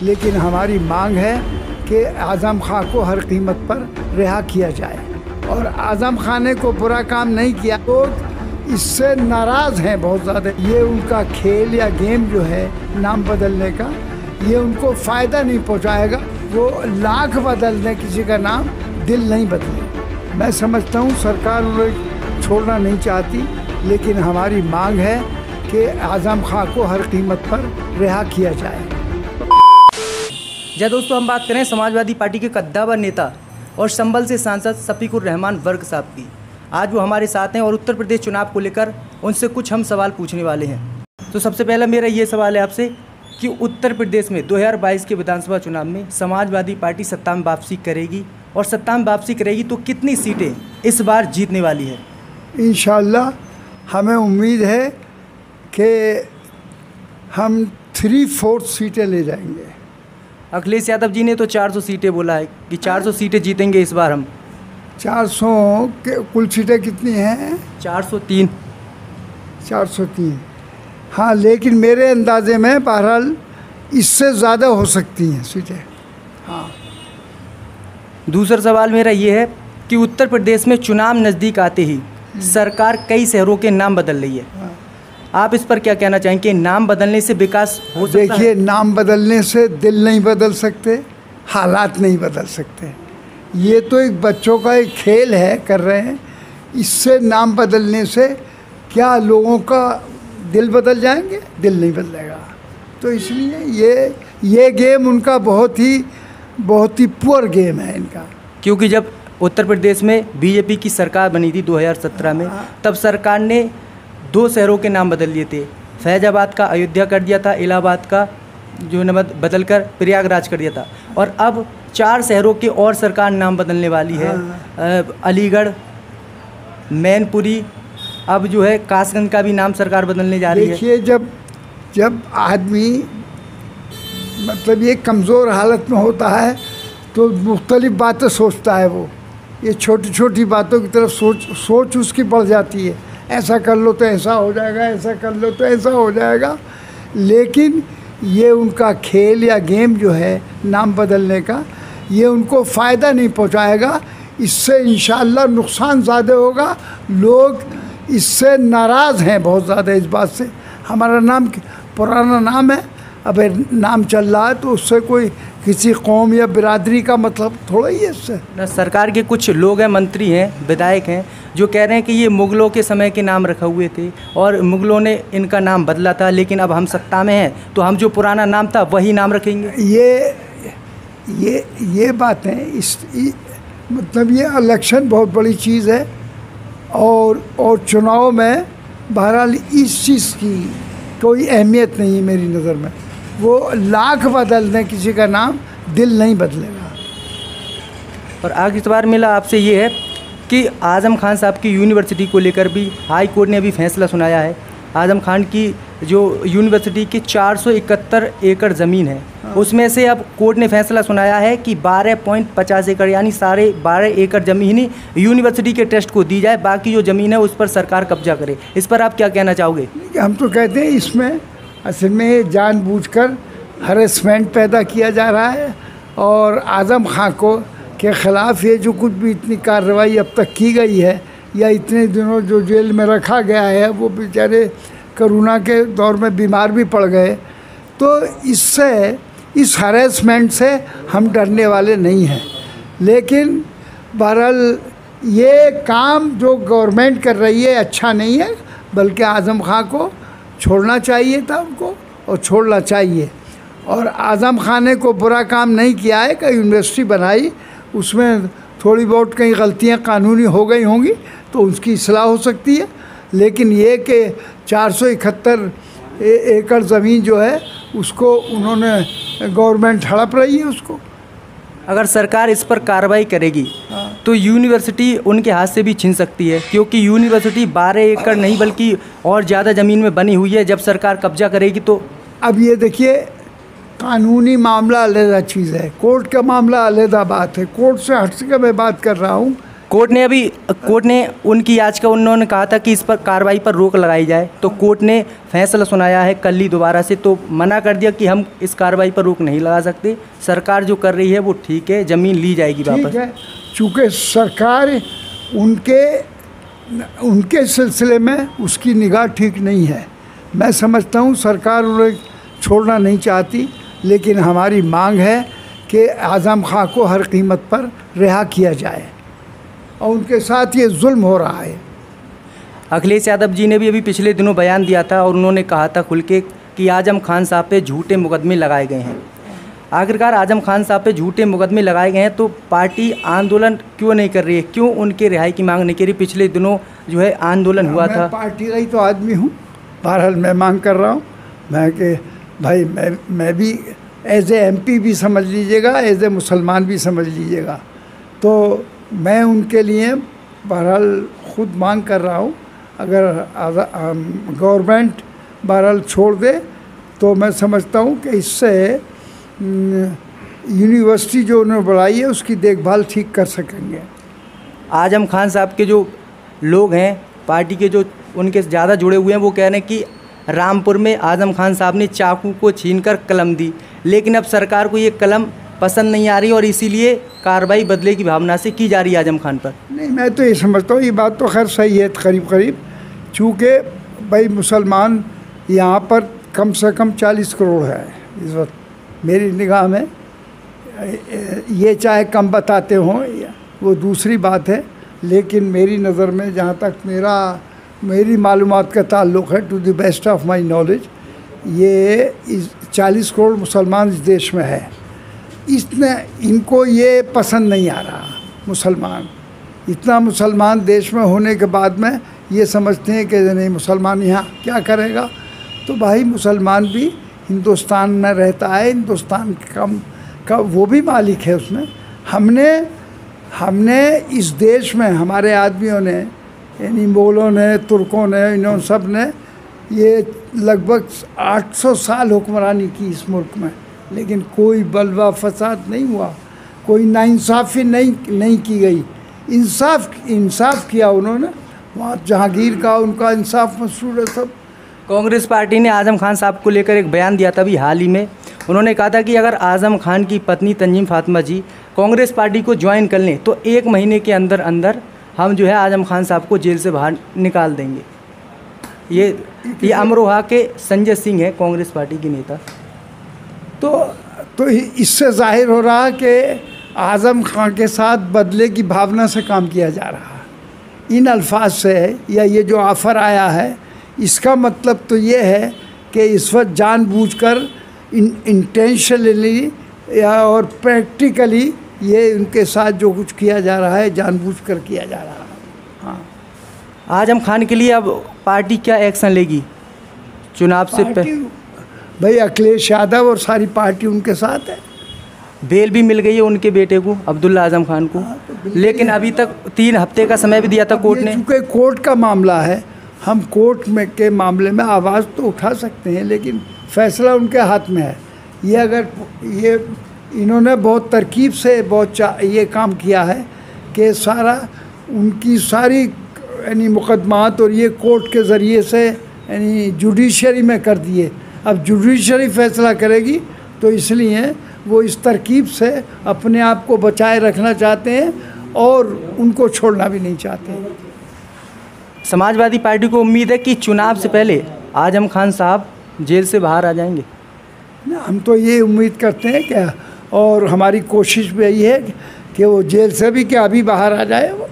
लेकिन हमारी मांग है कि आज़म खां को हर कीमत पर रिहा किया जाए। और आज़म खां ने को बुरा काम नहीं किया, लोग इससे नाराज़ हैं बहुत ज़्यादा। ये उनका खेल या गेम जो है नाम बदलने का, ये उनको फ़ायदा नहीं पहुंचाएगा। वो लाख बदल दें, किसी का नाम दिल नहीं बदले। मैं समझता हूँ सरकार उन्हें छोड़ना नहीं चाहती, लेकिन हमारी मांग है कि आज़म खां को हर कीमत पर रिहा किया जाए। जय दोस्तों, हम बात करें समाजवादी पार्टी के कद्दावर नेता और संभल से सांसद शफीकुर रहमान वर्क साहब की। आज वो हमारे साथ हैं और उत्तर प्रदेश चुनाव को लेकर उनसे कुछ हम सवाल पूछने वाले हैं। तो सबसे पहला मेरा ये सवाल है आपसे कि उत्तर प्रदेश में 2022 के विधानसभा चुनाव में समाजवादी पार्टी सत्ता में वापसी करेगी, और सत्ता में वापसी करेगी तो कितनी सीटें इस बार जीतने वाली है? इंशाअल्लाह हमें उम्मीद है कि हम 3/4 सीटें ले जाएंगे। अखिलेश यादव जी ने तो 400 सीटें बोला है कि 400 सीटें जीतेंगे इस बार हम। 400 के कुल सीटें कितनी हैं? 403। 403। हाँ, लेकिन मेरे अंदाजे में बहरहाल इससे ज़्यादा हो सकती हैं सीटें। हाँ। दूसरा सवाल मेरा ये है कि उत्तर प्रदेश में चुनाव नज़दीक आते ही सरकार कई शहरों के नाम बदल रही है। आप इस पर क्या कहना चाहेंगे? नाम बदलने से विकास हो सकता है? देखिए, नाम बदलने से दिल नहीं बदल सकते, हालात नहीं बदल सकते। ये तो एक बच्चों का एक खेल है, कर रहे हैं। इससे नाम बदलने से क्या लोगों का दिल बदल जाएंगे? दिल नहीं बदलेगा। तो इसलिए ये गेम उनका बहुत ही पुअर गेम है इनका। क्योंकि जब उत्तर प्रदेश में बीजेपी की सरकार बनी थी 2017 में, तब सरकार ने 2 शहरों के नाम बदल लिए थे। फैज़ाबाद का अयोध्या कर दिया था, इलाहाबाद का जो नाम बदल कर प्रयागराज कर दिया था, और अब 4 शहरों के और सरकार नाम बदलने वाली है। अलीगढ़, मैनपुरी, अब जो है कासगंज का भी नाम सरकार बदलने जा रही है। देखिए, जब आदमी मतलब ये कमज़ोर हालत में होता है तो मुख्तलिफ बातें सोचता है। वो ये छोटी छोटी बातों की तरफ सोच उसकी बढ़ जाती है। ऐसा कर लो तो ऐसा हो जाएगा, ऐसा कर लो तो ऐसा हो जाएगा। लेकिन ये उनका खेल या गेम जो है नाम बदलने का, ये उनको फ़ायदा नहीं पहुंचाएगा। इससे इंशाअल्लाह नुकसान ज़्यादा होगा। लोग इससे नाराज़ हैं बहुत ज़्यादा इस बात से। हमारा नाम पुराना नाम है, अब नाम चल रहा है तो उससे कोई किसी कौम या बिरादरी का मतलब थोड़ा ही है इससे। सरकार के कुछ लोग हैं, मंत्री हैं, विधायक हैं, जो कह रहे हैं कि ये मुग़लों के समय के नाम रखा हुए थे और मुग़लों ने इनका नाम बदला था, लेकिन अब हम सत्ता में हैं तो हम जो पुराना नाम था वही नाम रखेंगे। ये बातें मतलब ये इलेक्शन बहुत बड़ी चीज़ है, और चुनाव में बहरहाल इस चीज़ की कोई अहमियत नहीं है मेरी नज़र में। वो लाख बदल दें, किसी का नाम दिल नहीं बदलेगा। और आखिरी सवाल मेरा आपसे ये है कि आज़म खान साहब की यूनिवर्सिटी को लेकर भी हाई कोर्ट ने अभी फैसला सुनाया है। आज़म खान की जो यूनिवर्सिटी की 471 एकड़ ज़मीन है, उसमें से अब कोर्ट ने फैसला सुनाया है कि 12.50 एकड़ यानी 12.5 एकड़ ज़मीन ही यूनिवर्सिटी के ट्रस्ट को दी जाए, बाकी जो ज़मीन है उस पर सरकार कब्जा करे। इस पर आप क्या कहना चाहोगे? हम तो कहते हैं इसमें असल में जानबूझकर हरेसमेंट पैदा किया जा रहा है, और आज़म खां के ख़िलाफ़ ये जो कुछ भी इतनी कार्रवाई अब तक की गई है या इतने दिनों जो जेल में रखा गया है, वो बेचारे कोरोना के दौर में बीमार भी पड़ गए। तो इससे, इस हरेसमेंट से हम डरने वाले नहीं हैं। लेकिन बहरहाल ये काम जो गवर्नमेंट कर रही है अच्छा नहीं है, बल्कि आज़म खां को छोड़ना चाहिए था उनको, और छोड़ना चाहिए। और आज़म खां ने को बुरा काम नहीं किया है कि यूनिवर्सिटी बनाई, उसमें थोड़ी बहुत कहीं गलतियां कानूनी हो गई होंगी तो उसकी इस्लाह हो सकती है। लेकिन ये कि 471 एकड़ ज़मीन जो है उसको उन्होंने गवर्नमेंट हड़प रही है उसको। अगर सरकार इस पर कार्रवाई करेगी तो यूनिवर्सिटी उनके हाथ से भी छीन सकती है, क्योंकि यूनिवर्सिटी 12 एकड़ नहीं बल्कि और ज़्यादा ज़मीन में बनी हुई है। जब सरकार कब्जा करेगी तो अब ये देखिए, कानूनी मामला अलग चीज़ है, कोर्ट का मामला अलग बात है। कोर्ट से हट के मैं बात कर रहा हूँ कोर्ट ने उनकी याचिका, उन्होंने कहा था कि इस पर कार्रवाई पर रोक लगाई जाए, तो कोर्ट ने फैसला सुनाया है कल ही दोबारा से, तो मना कर दिया कि हम इस कार्रवाई पर रोक नहीं लगा सकते, सरकार जो कर रही है वो ठीक है, ज़मीन ली जाएगी वापस। ठीक है, चूँकि सरकार उनके सिलसिले में उसकी निगाह ठीक नहीं है। मैं समझता हूँ सरकार उन्हें छोड़ना नहीं चाहती, लेकिन हमारी मांग है कि आज़म खां को हर कीमत पर रिहा किया जाए और उनके साथ ये जुल्म हो रहा है। अखिलेश यादव जी ने भी अभी पिछले दिनों बयान दिया था और उन्होंने कहा था खुल के कि आज़म खान साहब पे झूठे मुकदमे लगाए गए हैं। आखिरकार आज़म खान साहब पे झूठे मुकदमे लगाए गए हैं तो पार्टी आंदोलन क्यों नहीं कर रही है, क्यों उनके रिहाई की मांग नहीं कर रही? पिछले दिनों जो है आंदोलन हुआ था। पार्टी का ही तो आदमी हूँ, बहरहाल मैं मांग कर रहा हूँ मैं कि भाई मैं भी एज ए MP भी समझ लीजिएगा, एज ए मुसलमान भी समझ लीजिएगा, तो मैं उनके लिए बहरहाल ख़ुद मांग कर रहा हूँ। अगर गवर्नमेंट बहरहाल छोड़ दे तो मैं समझता हूँ कि इससे यूनिवर्सिटी जो उन्होंने बढ़ाई है उसकी देखभाल ठीक कर सकेंगे। आज़म खान साहब के जो लोग हैं पार्टी के, जो उनके ज़्यादा जुड़े हुए हैं, वो कह रहे हैं कि रामपुर में आज़म खान साहब ने चाकू को छीनकर कलम दी, लेकिन अब सरकार को ये कलम पसंद नहीं आ रही और इसीलिए कार्रवाई बदले की भावना से की जा रही है आज़म खान पर। नहीं, मैं तो ये समझता हूँ ये बात तो खैर सही है करीब, चूँकि भाई मुसलमान यहाँ पर कम से कम 40 करोड़ है इस वक्त मेरी निगाह में। ये चाहे कम बताते हों वो दूसरी बात है, लेकिन मेरी नज़र में जहाँ तक मेरी मालूमात का ताल्लुक़ है, to the best of my knowledge, ये 40 करोड़ मुसलमान इस देश में है। इनको ये पसंद नहीं आ रहा। मुसलमान इतना मुसलमान देश में होने के बाद में ये समझते हैं कि नहीं मुसलमान यहाँ क्या करेगा। तो भाई मुसलमान भी हिंदुस्तान में रहता है, हिंदुस्तान का वो भी मालिक है उसमें। हमने इस देश में हमारे आदमियों ने, यानी मोगलों ने, तुर्कों ने, इन्होंने सब ने ये लगभग 800 साल हुक्मरानी की इस मुल्क में, लेकिन कोई बलवा फसाद नहीं हुआ, कोई नाइंसाफ़ी नहीं की गई। इंसाफ किया उन्होंने। वहाँ जहांगीर का उनका इंसाफ मशहूर है सब। कांग्रेस पार्टी ने आज़म खान साहब को लेकर एक बयान दिया था अभी हाल ही में। उन्होंने कहा था कि अगर आज़म खान की पत्नी तंजीम फातिमा जी कांग्रेस पार्टी को ज्वाइन कर लें तो 1 महीने के अंदर अंदर हम जो है आज़म खान साहब को जेल से बाहर निकाल देंगे। ये अमरोहा के संजय सिंह है, कांग्रेस पार्टी के नेता। तो इससे जाहिर हो रहा कि आज़म खान के साथ बदले की भावना से काम किया जा रहा है इन अल्फाज से, या ये जो ऑफ़र आया है इसका मतलब तो ये है कि इस वक्त जानबूझकर इंटेंशनली या और प्रैक्टिकली ये उनके साथ जो कुछ किया जा रहा है जानबूझकर किया जा रहा है। हाँ, आज़म खान के लिए अब पार्टी क्या एक्शन लेगी चुनाव से पहले? भाई अखिलेश यादव और सारी पार्टी उनके साथ है। बेल भी मिल गई है उनके बेटे को, अब्दुल्ला आज़म खान को, लेकिन अभी तक 3 हफ्ते का समय भी दिया था कोर्ट ने। चूँकि कोर्ट का मामला है, हम कोर्ट में के मामले में आवाज़ तो उठा सकते हैं, लेकिन फैसला उनके हाथ में है। ये इन्होंने बहुत तरकीब से ये काम किया है कि उनकी सारी यानी मुकदमात और ये कोर्ट के ज़रिए से यानी जुडिशरी में कर दिए। अब जुडिशरी फैसला करेगी, तो इसलिए वो इस तरकीब से अपने आप को बचाए रखना चाहते हैं और उनको छोड़ना भी नहीं चाहते। समाजवादी पार्टी को उम्मीद है कि चुनाव से पहले आज़म खान साहब जेल से बाहर आ जाएंगे। हम तो ये उम्मीद करते हैं कि, और हमारी कोशिश भी यही है कि वो जेल से भी क्या अभी बाहर आ जाए वो।